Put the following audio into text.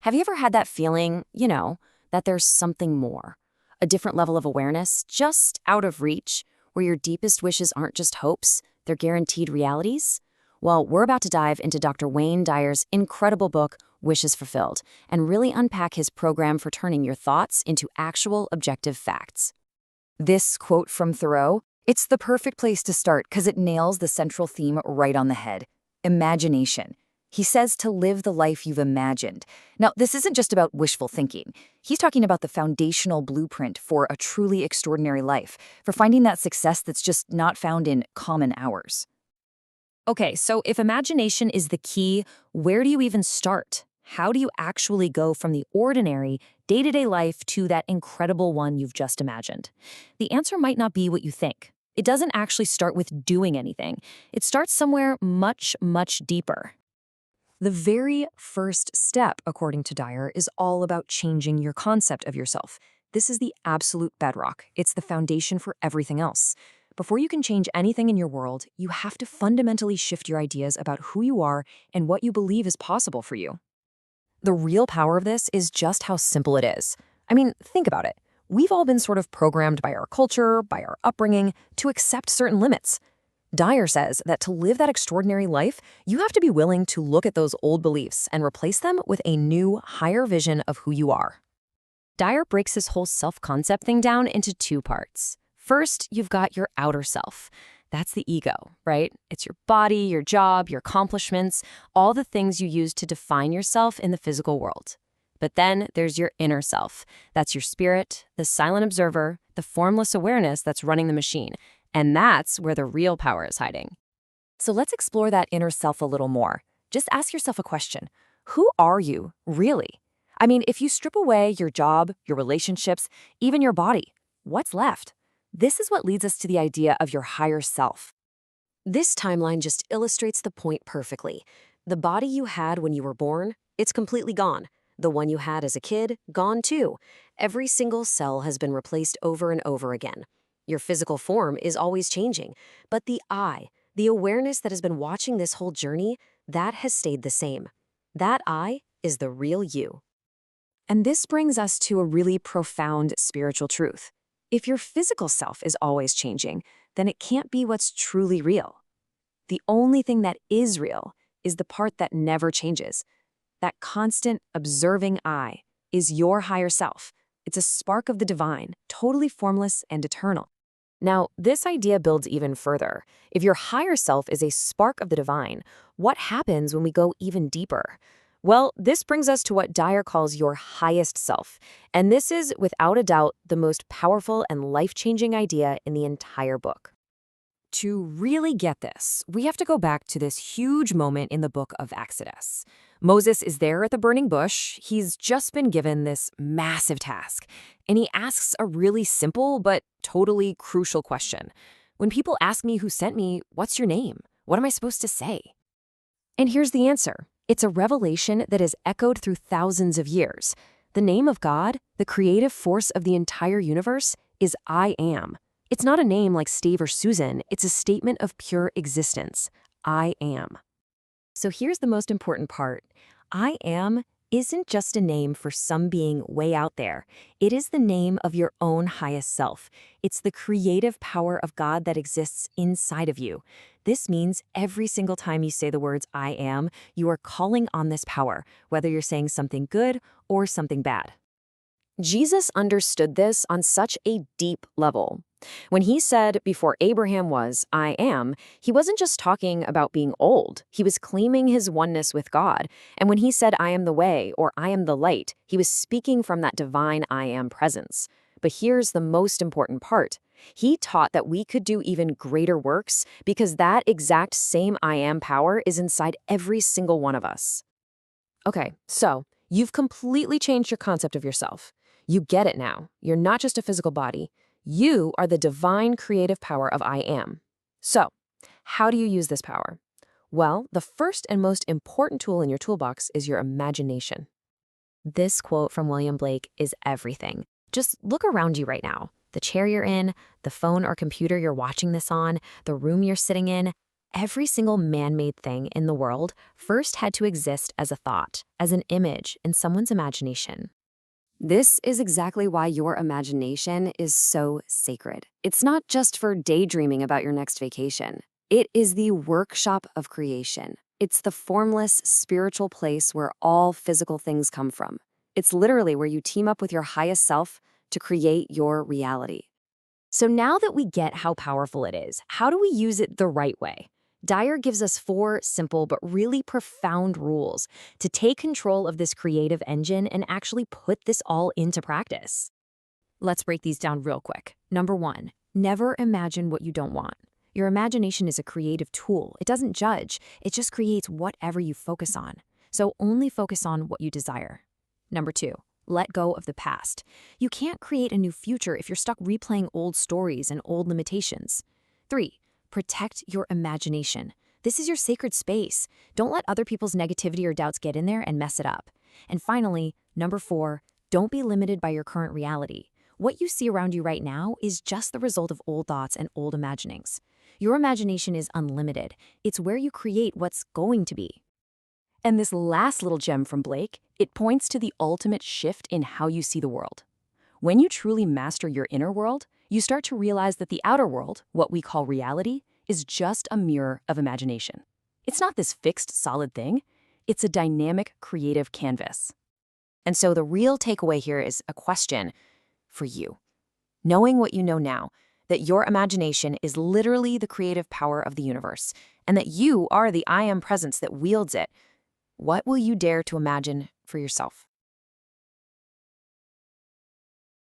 Have you ever had that feeling, that there's something more, a different level of awareness, just out of reach, where your deepest wishes aren't just hopes, they're guaranteed realities? Well, we're about to dive into Dr. Wayne Dyer's incredible book, Wishes Fulfilled, and really unpack his program for turning your thoughts into actual objective facts. This quote from Thoreau, it's the perfect place to start because it nails the central theme right on the head. Imagination. He says to live the life you've imagined. Now, this isn't just about wishful thinking. He's talking about the foundational blueprint for a truly extraordinary life, for finding that success that's just not found in common hours. Okay, so if imagination is the key, where do you even start? How do you actually go from the ordinary, day-to-day life to that incredible one you've just imagined? The answer might not be what you think. It doesn't actually start with doing anything. It starts somewhere much, much deeper. The very first step, according to Dyer, is all about changing your concept of yourself. This is the absolute bedrock. It's the foundation for everything else. Before you can change anything in your world, you have to fundamentally shift your ideas about who you are and what you believe is possible for you. The real power of this is just how simple it is. I mean, think about it. We've all been sort of programmed by our culture, by our upbringing, to accept certain limits. Dyer says that to live that extraordinary life, you have to be willing to look at those old beliefs and replace them with a new, higher vision of who you are. Dyer breaks this whole self-concept thing down into two parts. First, you've got your outer self. That's the ego, right? It's your body, your job, your accomplishments, all the things you use to define yourself in the physical world. But then there's your inner self. That's your spirit, the silent observer, the formless awareness that's running the machine. And that's where the real power is hiding. So let's explore that inner self a little more. Just ask yourself a question. Who are you, really? I mean, if you strip away your job, your relationships, even your body, what's left? This is what leads us to the idea of your higher self. This timeline just illustrates the point perfectly. The body you had when you were born, it's completely gone. The one you had as a kid, gone too. Every single cell has been replaced over and over again. Your physical form is always changing, but the I, the awareness that has been watching this whole journey, that has stayed the same. That I is the real you. And this brings us to a really profound spiritual truth. If your physical self is always changing, then it can't be what's truly real. The only thing that is real is the part that never changes. That constant, observing I is your higher self. It's a spark of the divine, totally formless and eternal. Now, this idea builds even further. If your higher self is a spark of the divine, what happens when we go even deeper? Well, this brings us to what Dyer calls your highest self. And this is, without a doubt, the most powerful and life-changing idea in the entire book. To really get this, we have to go back to this huge moment in the book of Exodus. Moses is there at the burning bush. He's just been given this massive task, and he asks a really simple but totally crucial question. When people ask me who sent me, what's your name? What am I supposed to say? And here's the answer. It's a revelation that has echoed through thousands of years. The name of God, the creative force of the entire universe, is I Am. It's not a name like Steve or Susan. It's a statement of pure existence. I am. So here's the most important part. I am isn't just a name for some being way out there. It is the name of your own highest self. It's the creative power of God that exists inside of you. This means every single time you say the words I am, you are calling on this power, whether you're saying something good or something bad. Jesus understood this on such a deep level. When he said, before Abraham was, I am, he wasn't just talking about being old. He was claiming his oneness with God. And when he said, I am the way, or I am the light, he was speaking from that divine I am presence. But here's the most important part. He taught that we could do even greater works because that exact same I am power is inside every single one of us. Okay, so you've completely changed your concept of yourself. You get it now. You're not just a physical body. You are the divine creative power of I am. So, how do you use this power? Well, the first and most important tool in your toolbox is your imagination. This quote from William Blake is everything. Just look around you right now. The chair you're in, the phone or computer you're watching this on, the room you're sitting in. Every single man-made thing in the world first had to exist as a thought, as an image in someone's imagination. This is exactly why your imagination is so sacred. It's not just for daydreaming about your next vacation. It is the workshop of creation. It's the formless, spiritual place where all physical things come from. It's literally where you team up with your highest self to create your reality. So now that we get how powerful it is, how do we use it the right way? Dyer gives us 4 simple but really profound rules to take control of this creative engine and actually put this all into practice. Let's break these down real quick. Number 1, never imagine what you don't want. Your imagination is a creative tool. It doesn't judge. It just creates whatever you focus on. So only focus on what you desire. Number 2, let go of the past. You can't create a new future if you're stuck replaying old stories and old limitations. 3, protect your imagination. This is your sacred space. Don't let other people's negativity or doubts get in there and mess it up. And finally, number 4, don't be limited by your current reality. What you see around you right now is just the result of old thoughts and old imaginings. Your imagination is unlimited. It's where you create what's going to be. And this last little gem from Blake, it points to the ultimate shift in how you see the world. When you truly master your inner world, you start to realize that the outer world, what we call reality, is just a mirror of imagination. It's not this fixed, solid thing. It's a dynamic, creative canvas. And so the real takeaway here is a question for you. Knowing what you know now, that your imagination is literally the creative power of the universe, and that you are the I Am presence that wields it, what will you dare to imagine for yourself?